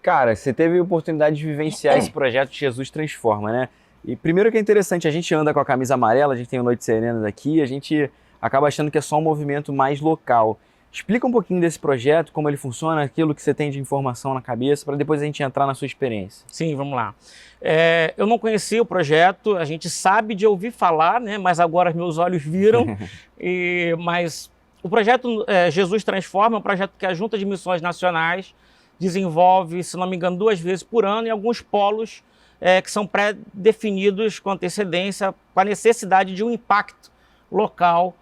Cara, você teve a oportunidade de vivenciar esse projeto Jesus Transforma, né? E primeiro que é interessante, a gente anda com a camisa amarela, a gente tem o Noite Serena aqui, a gente acaba achando que é só um movimento mais local. Explica um pouquinho desse projeto, como ele funciona, aquilo que você tem de informação na cabeça, para depois a gente entrar na sua experiência. Sim, vamos lá. Eu não conhecia o projeto, a gente sabe de ouvir falar, né? Mas agora meus olhos viram. Mas o projeto Jesus Transforma é um projeto que a Junta de Missões Nacionais desenvolve, se não me engano, 2 vezes por ano em alguns polos que são pré-definidos com antecedência, com a necessidade de um impacto local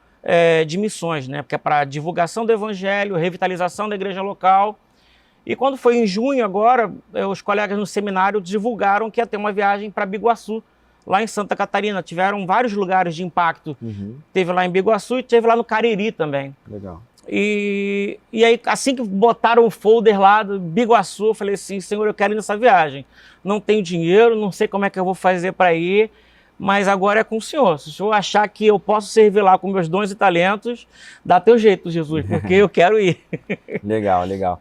de missões, né? Porque é para divulgação do evangelho, revitalização da igreja local. E quando foi em junho agora, os colegas no seminário divulgaram que ia ter uma viagem para Biguaçu, lá em Santa Catarina. Tiveram vários lugares de impacto. Teve lá em Biguaçu e teve lá no Cariri também. Legal. E aí, assim que botaram o folder lá do Biguaçu, eu falei assim, Senhor, eu quero ir nessa viagem. Não tenho dinheiro, não sei como é que eu vou fazer para ir, mas agora é com o Senhor. Se o Senhor achar que eu posso servir lá com meus dons e talentos, dá teu jeito, Jesus, porque eu quero ir. Legal, legal.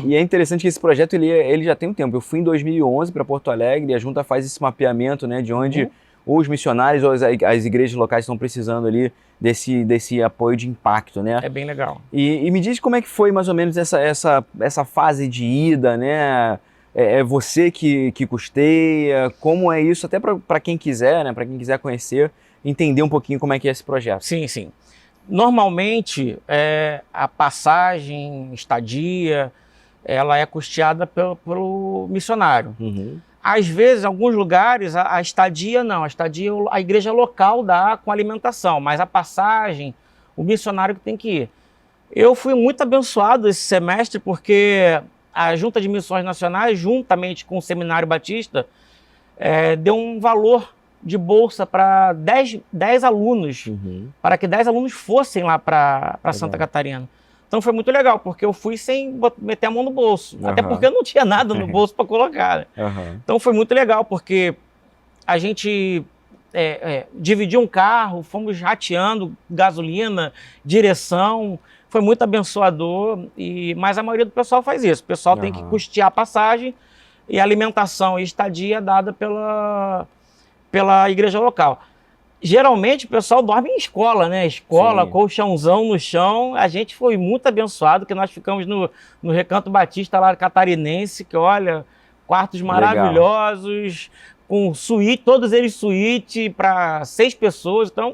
E é interessante que esse projeto ele já tem um tempo. Eu fui em 2011 para Porto Alegre e a Junta faz esse mapeamento, né, de onde os missionários ou as igrejas locais estão precisando ali desse apoio de impacto, né? É bem legal. E me diz como é que foi mais ou menos essa fase de ida, né? É você que custeia? Como é isso? Até para quem quiser, né? Para quem quiser conhecer, entender um pouquinho como é que é esse projeto. Sim, sim. Normalmente, a passagem, estadia, ela é custeada pelo missionário. Às vezes, em alguns lugares, a estadia não. A estadia a igreja local dá com alimentação, mas a passagem, o missionário que tem que ir. Eu fui muito abençoado esse semestre porque a Junta de Missões Nacionais, juntamente com o Seminário Batista, deu um valor de bolsa para 10 alunos, para que 10 alunos fossem lá para Santa Catarina. Então foi muito legal, porque eu fui sem meter a mão no bolso, até porque eu não tinha nada no bolso para colocar. Então foi muito legal, porque a gente dividiu um carro, fomos rateando gasolina, direção, foi muito abençoador, mas a maioria do pessoal faz isso. O pessoal tem que custear a passagem e a alimentação e estadia dada pela igreja local. Geralmente o pessoal dorme em escola, né? Escola, Sim. colchãozão no chão. A gente foi muito abençoado, que nós ficamos no Recanto Batista lá catarinense, que olha, quartos maravilhosos, com suíte, todos eles suíte para 6 pessoas. Então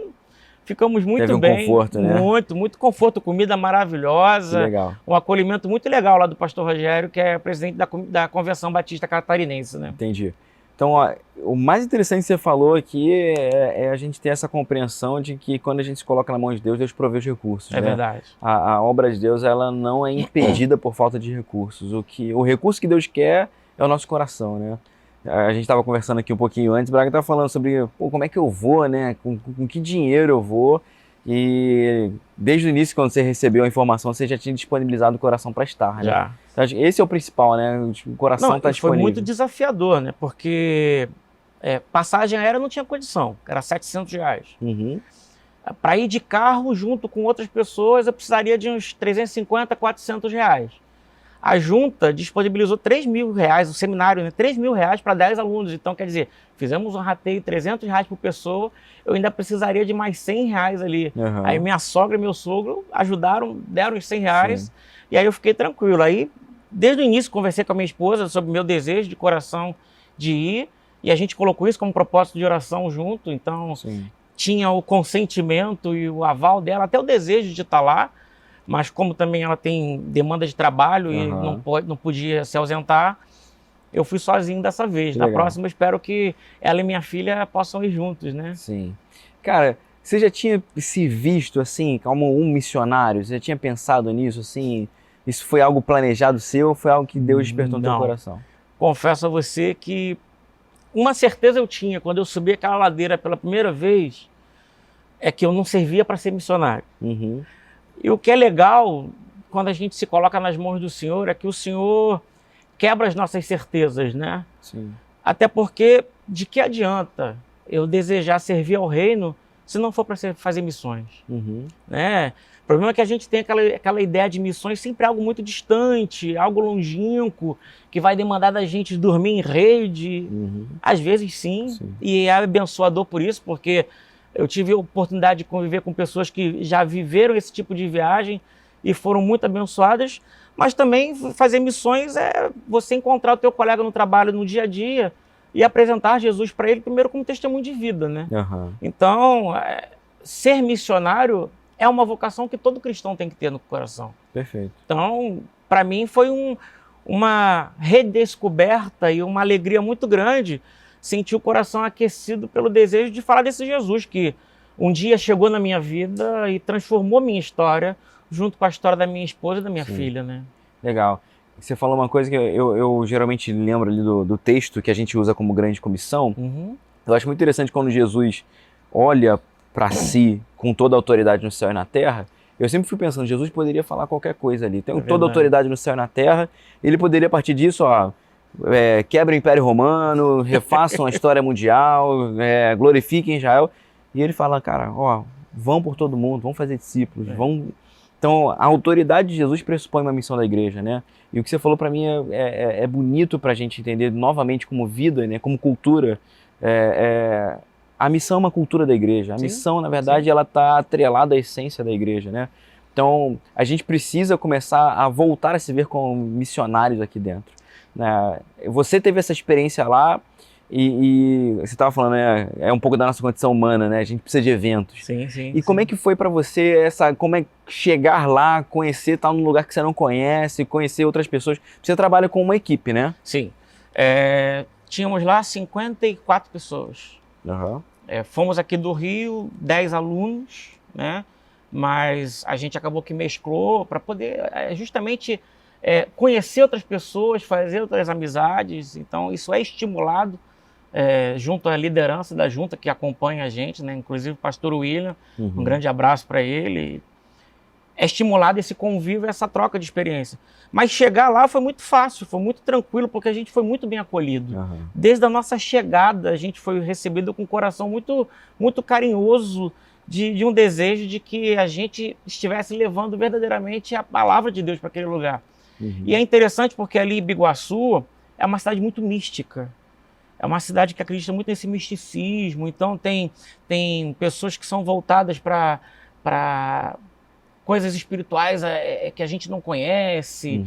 ficamos muito Teve um bem. conforto, né? Muito conforto, comida maravilhosa. Que legal. Um acolhimento muito legal lá do pastor Rogério, que é presidente da Convenção Batista Catarinense, né? Entendi. Então, ó, o mais interessante que você falou aqui é a gente ter essa compreensão de que quando a gente se coloca na mão de Deus, Deus provê os recursos. É verdade. A obra de Deus, ela não é impedida por falta de recursos. O recurso que Deus quer é o nosso coração, né? A gente estava conversando aqui um pouquinho antes, Braga estava falando sobre como é que eu vou, né? Com que dinheiro eu vou. E desde o início, quando você recebeu a informação, você já tinha disponibilizado o coração para estar, né? Já. Então, esse é o principal, né? O coração está disponível. Foi muito desafiador, né? Porque passagem aérea não tinha condição, era R$700. Para ir de carro junto com outras pessoas, eu precisaria de uns R$350, R$400. A Junta disponibilizou R$3.000, o seminário, né? R$3.000 para 10 alunos. Então, quer dizer, fizemos um rateio R$300 por pessoa, eu ainda precisaria de mais R$100 ali. Aí minha sogra e meu sogro ajudaram, deram os R$100, Sim. E aí eu fiquei tranquilo. Aí, desde o início, conversei com a minha esposa sobre o meu desejo de coração de ir, e a gente colocou isso como propósito de oração junto, então tinha o consentimento e o aval dela, até o desejo de estar lá, mas como também ela tem demanda de trabalho e não podia se ausentar, eu fui sozinho dessa vez. Na próxima, eu espero que ela e minha filha possam ir juntos, né? Sim. Cara, você já tinha se visto assim, como um missionário? Você já tinha pensado nisso, assim? Isso foi algo planejado seu ou foi algo que Deus despertou no teu coração? Confesso a você que uma certeza eu tinha quando eu subi aquela ladeira pela primeira vez, é que eu não servia para ser missionário. E o que é legal, quando a gente se coloca nas mãos do Senhor, é que o Senhor quebra as nossas certezas, né? Até porque, de que adianta eu desejar servir ao reino se não for para fazer missões. Né? O problema é que a gente tem aquela ideia de missões sempre algo muito distante, algo longínquo, que vai demandar da gente dormir em rede. Às vezes sim, e é abençoador por isso, porque eu tive a oportunidade de conviver com pessoas que já viveram esse tipo de viagem e foram muito abençoadas, mas também fazer missões é você encontrar o teu colega no trabalho, no dia a dia, e apresentar Jesus para ele primeiro como testemunho de vida, né? Então, ser missionário é uma vocação que todo cristão tem que ter no coração. Perfeito. Então, para mim foi uma redescoberta e uma alegria muito grande sentir o coração aquecido pelo desejo de falar desse Jesus que um dia chegou na minha vida e transformou minha história junto com a história da minha esposa e da minha filha, né? Legal. Você falou uma coisa que eu geralmente lembro ali do texto que a gente usa como grande comissão. Eu acho muito interessante quando Jesus olha para si com toda a autoridade no céu e na terra. Eu sempre fui pensando, Jesus poderia falar qualquer coisa ali. Tem toda a autoridade no céu e na terra. Ele poderia, a partir disso, quebra o Império Romano, refaçam a história mundial, glorifiquem Israel. E ele fala, cara, vão por todo mundo, vão fazer discípulos, vão... Então, a autoridade de Jesus pressupõe uma missão da igreja, né? E o que você falou para mim é bonito para a gente entender novamente como vida, né? Como cultura. A missão é uma cultura da igreja. A missão, na verdade, ela está atrelada à essência da igreja, né? Então, a gente precisa começar a voltar a se ver como missionários aqui dentro, né? Você teve essa experiência lá e você estava falando, né? É um pouco da nossa condição humana, né? A gente precisa de eventos. E como é que foi para você como é chegar lá, conhecer, estar num lugar que você não conhece, conhecer outras pessoas? Você trabalha com uma equipe, né? Sim. Tínhamos lá 54 pessoas. Fomos aqui do Rio, 10 alunos, né? Mas a gente acabou que mesclou para poder justamente conhecer outras pessoas, fazer outras amizades. Então isso é estimulado junto à liderança da junta que acompanha a gente, né? Inclusive o pastor William, um grande abraço para ele. É estimulado esse convívio, essa troca de experiência. Mas chegar lá foi muito fácil, foi muito tranquilo, porque a gente foi muito bem acolhido. Desde a nossa chegada, a gente foi recebido com um coração muito, muito carinhoso, de um desejo de que a gente estivesse levando verdadeiramente a palavra de Deus para aquele lugar. E é interessante porque ali em Biguaçu é uma cidade muito mística. É uma cidade que acredita muito nesse misticismo. Então tem pessoas que são voltadas para coisas espirituais que a gente não conhece.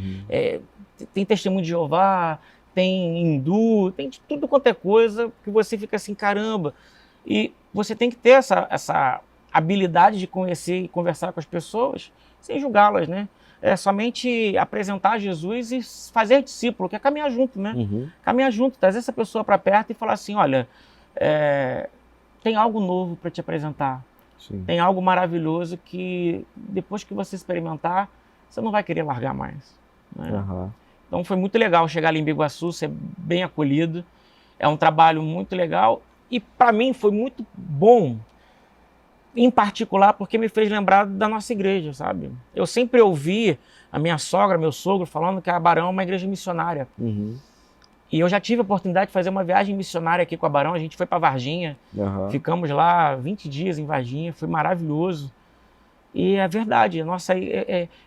Tem testemunho de Jeová, tem hindu, tem de tudo quanto é coisa que você fica assim, caramba. E você tem que ter essa habilidade de conhecer e conversar com as pessoas sem julgá-las, né? É somente apresentar Jesus e fazer discípulo, que é caminhar junto, né? Caminhar junto, trazer essa pessoa para perto e falar assim, olha, tem algo novo para te apresentar. Tem algo maravilhoso que depois que você experimentar, você não vai querer largar mais. Né? Então foi muito legal chegar ali em Biguaçu, ser bem acolhido. É um trabalho muito legal e para mim foi muito bom, em particular porque me fez lembrar da nossa igreja, sabe? Eu sempre ouvi a minha sogra, meu sogro falando que a Abarão é uma igreja missionária. E eu já tive a oportunidade de fazer uma viagem missionária aqui com a Abarão. A gente foi para Varginha, ficamos lá 20 dias em Varginha, foi maravilhoso. E é verdade,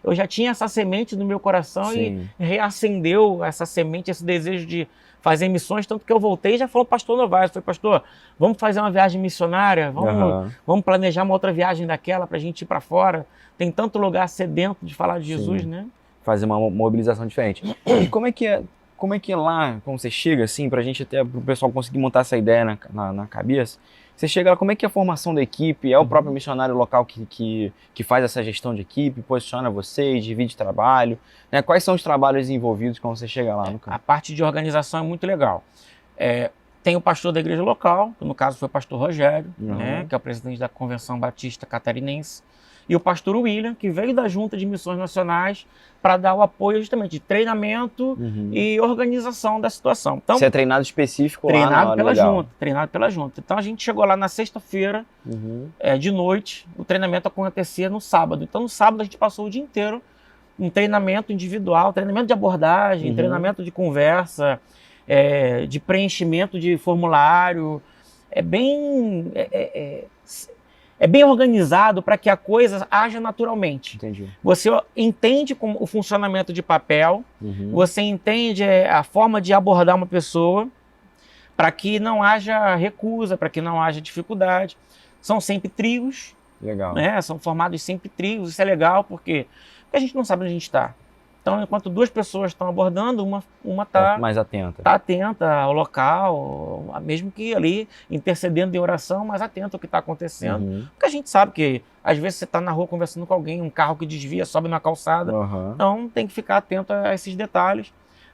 eu já tinha essa semente no meu coração e reacendeu essa semente, esse desejo de fazer missões, tanto que eu voltei e já falou pastor Novaes, falei, pastor, vamos fazer uma viagem missionária, vamos planejar uma outra viagem daquela para a gente ir para fora. Tem tanto lugar sedento de falar de Jesus, né? Fazer uma mobilização diferente. E como é que é lá, quando você chega, assim, pra gente até, pro pessoal conseguir montar essa ideia na cabeça, você chega lá, como é que é a formação da equipe? É o próprio missionário local que faz essa gestão de equipe, posiciona vocês, divide trabalho, né? Quais são os trabalhos envolvidos quando você chega lá no campo? A parte de organização é muito legal. Tem o pastor da igreja local, que no caso foi o pastor Rogério, né, que é o presidente da Convenção Batista Catarinense, e o pastor William, que veio da Junta de Missões Nacionais para dar o apoio justamente de treinamento e organização da situação. Então, você é treinado específico lá treinado pela Junta. Então a gente chegou lá na sexta-feira, de noite, o treinamento acontecia no sábado. Então no sábado a gente passou o dia inteiro em treinamento individual, treinamento de abordagem, treinamento de conversa, de preenchimento de formulário. é bem organizado para que a coisa haja naturalmente. Entendi. Você entende como o funcionamento de papel, você entende a forma de abordar uma pessoa para que não haja recusa, para que não haja dificuldade. São sempre trios. Legal. Né? São formados sempre trios. Isso é legal porque a gente não sabe onde a gente está. Então, enquanto duas pessoas estão abordando, uma está mais atenta. Está atenta ao local, mesmo que ali intercedendo em oração, mas atenta ao que está acontecendo. Porque a gente sabe que, às vezes, você está na rua conversando com alguém, um carro que desvia, sobe na calçada. Então, tem que ficar atento a esses detalhes.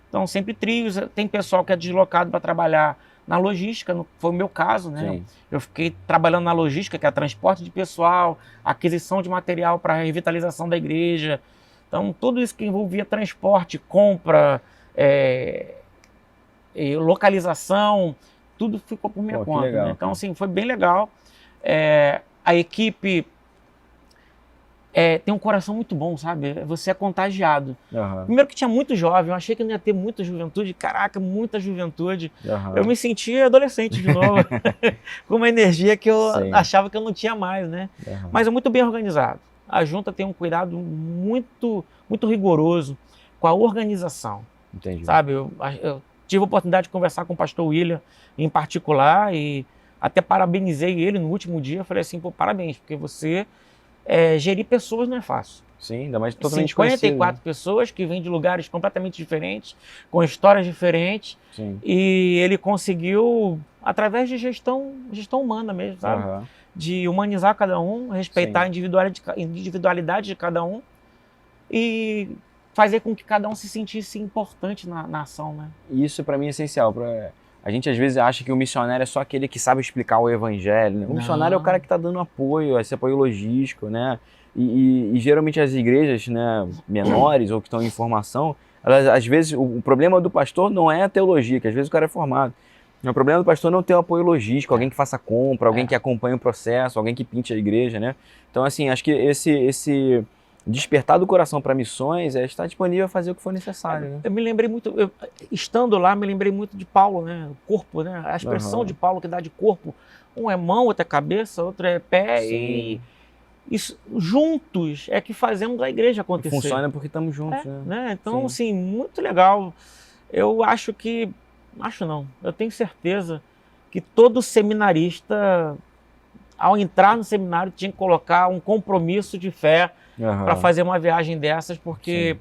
Então, sempre trios. Tem pessoal que é deslocado para trabalhar na logística, foi o meu caso, né? Sim. Eu fiquei trabalhando na logística, que é transporte de pessoal, aquisição de material para a revitalização da igreja. Então, tudo isso que envolvia transporte, compra, localização, tudo ficou por minha conta. Legal, né? Então, assim, foi bem legal. A equipe tem um coração muito bom, sabe? Você é contagiado. Primeiro que tinha muito jovem, eu achei que não ia ter muita juventude. Caraca, muita juventude. Eu me sentia adolescente de novo, com uma energia que eu achava que eu não tinha mais, né? Mas é muito bem organizado. A junta tem um cuidado muito, muito rigoroso com a organização. Entendi. Sabe? Eu tive a oportunidade de conversar com o pastor William em particular e até parabenizei ele no último dia. Eu falei assim, pô, parabéns, porque você gerir pessoas não é fácil. Sim, ainda mais totalmente 54 pessoas que vêm de lugares completamente diferentes, com histórias diferentes. Sim. E ele conseguiu, através de gestão humana mesmo, sabe? De humanizar cada um, respeitar a individualidade de cada um e fazer com que cada um se sentisse importante na ação, né? Isso para mim é essencial. A gente às vezes acha que o missionário é só aquele que sabe explicar o evangelho, né? O missionário é o cara que está dando apoio, esse apoio logístico, né? E geralmente as igrejas, né, menores ou que estão em formação, elas, às vezes o problema do pastor não é a teologia, que às vezes o cara é formado. O problema do pastor não ter um apoio logístico, alguém que faça compra, alguém que acompanhe o processo, alguém que pinte a igreja, né? Então, assim, acho que esse despertar do coração para missões é estar disponível a fazer o que for necessário, né? Eu me lembrei muito, estando lá, me lembrei muito de Paulo, né? O corpo, né? A expressão de Paulo que dá de corpo. Um é mão, outro é cabeça, outro é pé. Sim. E isso, juntos é que fazemos a igreja acontecer. Funciona porque estamos juntos, né? Então, assim, muito legal. Eu acho que... Acho não, eu tenho certeza que todo seminarista, ao entrar no seminário, tinha que colocar um compromisso de fé para fazer uma viagem dessas, porque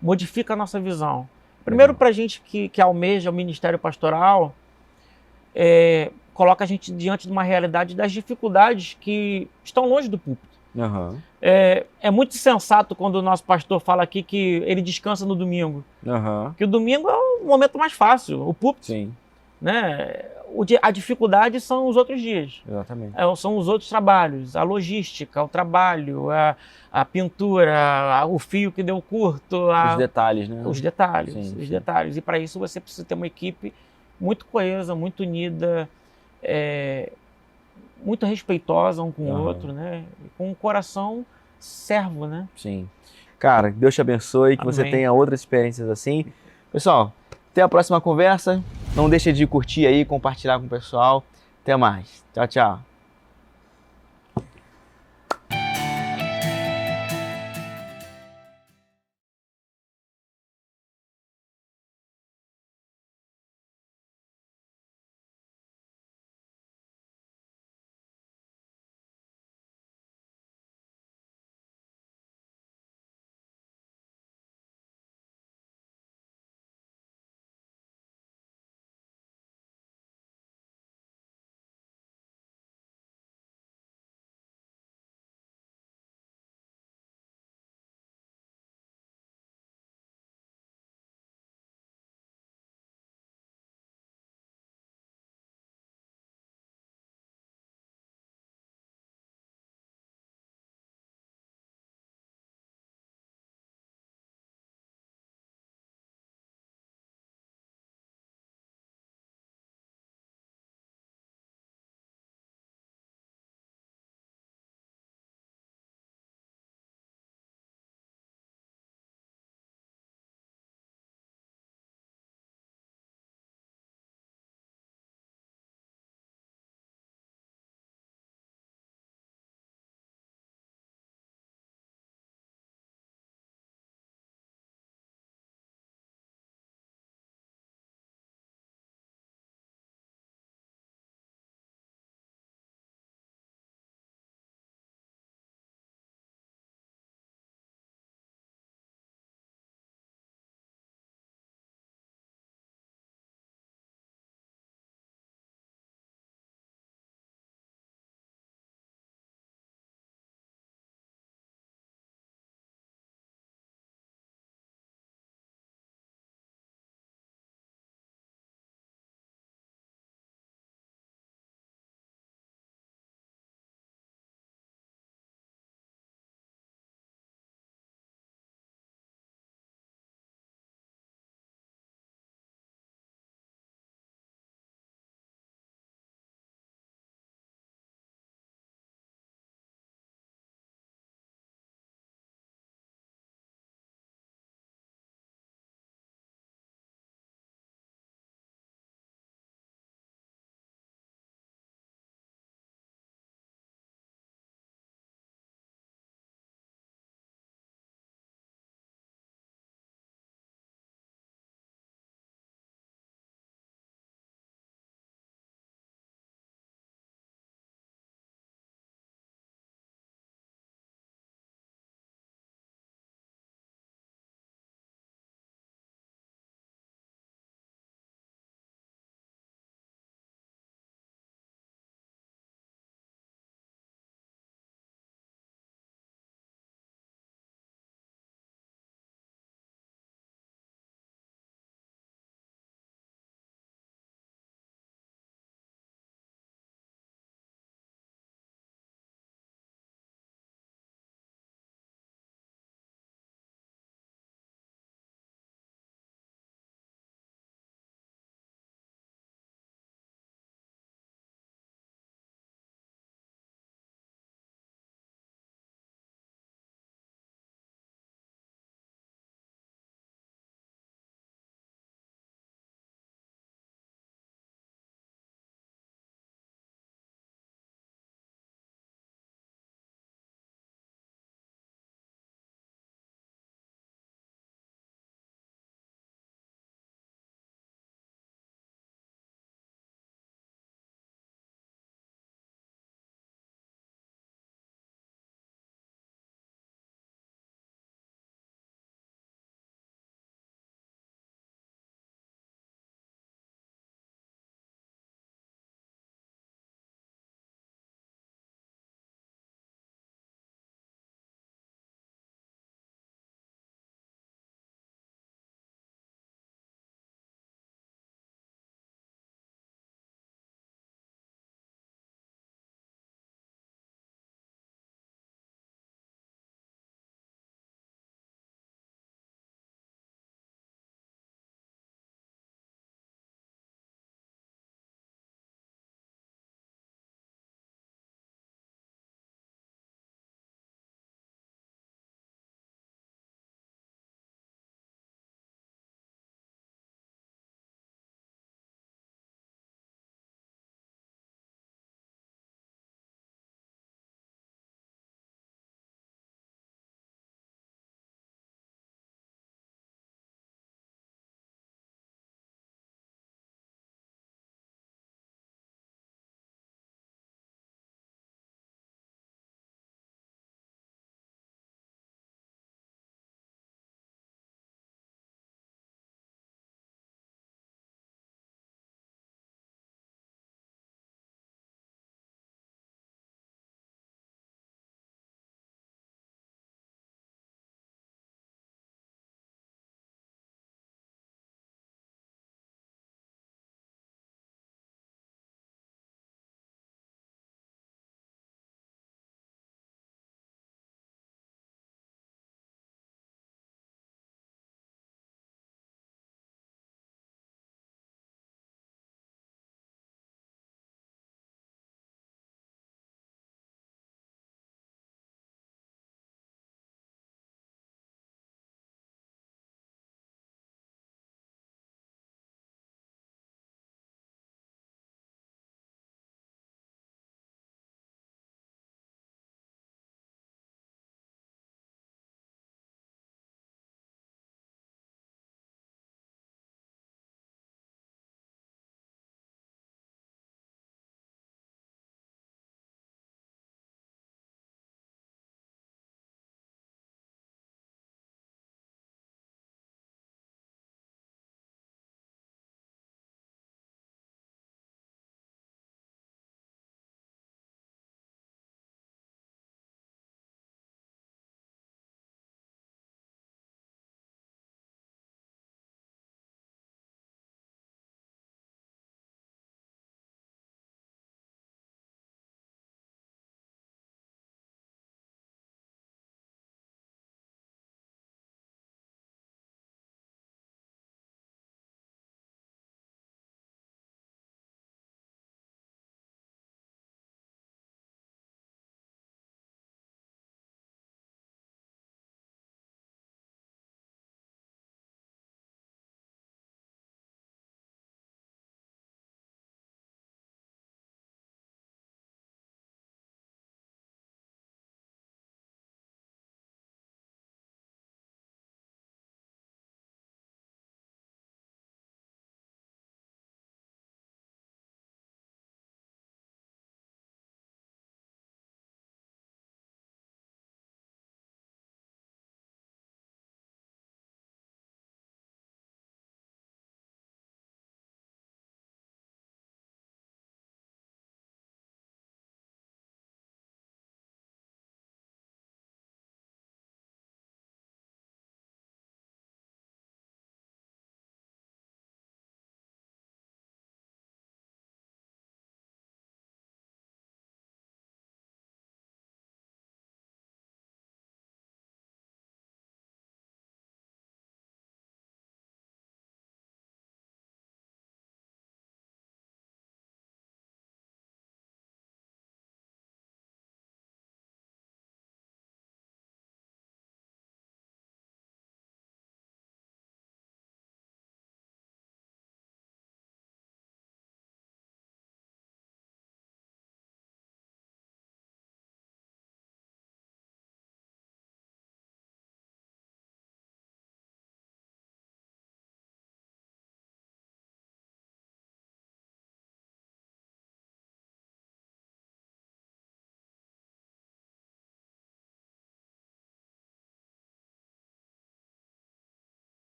modifica a nossa visão. Primeiro, para a gente que almeja o ministério pastoral, coloca a gente diante de uma realidade das dificuldades que estão longe do púlpito. É muito sensato quando o nosso pastor fala aqui que ele descansa no domingo. Que o domingo é o momento mais fácil, o púlpito. Sim. Né? A dificuldade são os outros dias. Exatamente. São os outros trabalhos, a logística, o trabalho, a pintura, o fio que deu curto. Os detalhes, né? Os detalhes, sim, os detalhes. E para isso você precisa ter uma equipe muito coesa, muito unida, muito respeitosa um com o outro, né? Com um coração servo, né? Sim. Cara, Deus te abençoe, que você tenha outras experiências assim. Pessoal, até a próxima conversa. Não deixe de curtir aí, compartilhar com o pessoal. Até mais. Tchau, tchau.